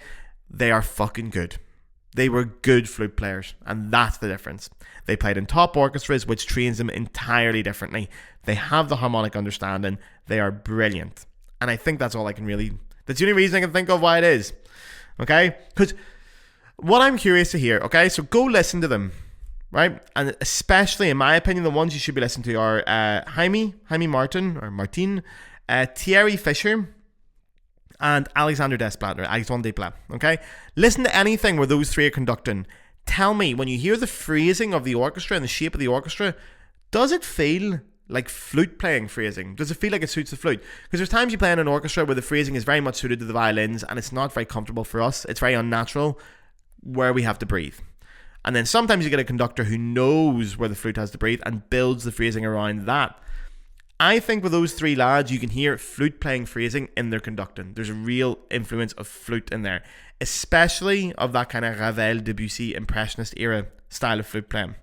They are fucking good. They were good flute players, and that's the difference. They played in top orchestras, which trains them entirely differently. They have the harmonic understanding. They are brilliant. And I think that's the only reason I can think of why it is. Okay? Because what I'm curious to hear, okay? So go listen to them, right? And especially, in my opinion, the ones you should be listening to are Jaime Martin, Thierry Fischer, and Alexander Desplat, okay? Listen to anything where those three are conducting. Tell me, when you hear the phrasing of the orchestra and the shape of the orchestra, does it feel like flute playing phrasing? Does it feel like it suits the flute? Because there's times you play in an orchestra where the phrasing is very much suited to the violins and it's not very comfortable for us. It's very unnatural where we have to breathe. And then sometimes you get a conductor who knows where the flute has to breathe and builds the phrasing around that. I think with those three lads, you can hear flute playing phrasing in their conducting. There's a real influence of flute in there, especially of that kind of Ravel, Debussy, Impressionist era style of flute playing.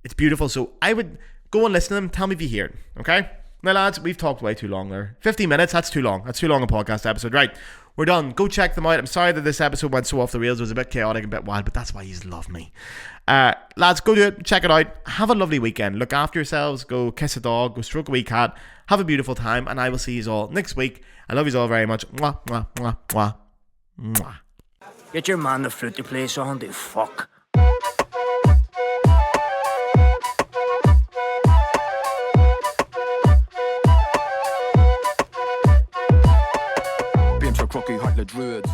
It's beautiful. So I would go and listen to them. Tell me if you hear it, okay? Now, lads, we've talked way too long there. 15 minutes, that's too long. That's too long a podcast episode. Right, we're done. Go check them out. I'm sorry that this episode went so off the rails. It was a bit chaotic, a bit wild, but that's why you love me. Lads, go do it. Check it out. Have a lovely weekend. Look after yourselves. Go kiss a dog. Go stroke a wee cat. Have a beautiful time, and I will see you all next week. I love you all very much. Mwah, mwah, mwah, mwah, mwah. Get your man the flute to play song, the fuck. Crocky, hot the druids.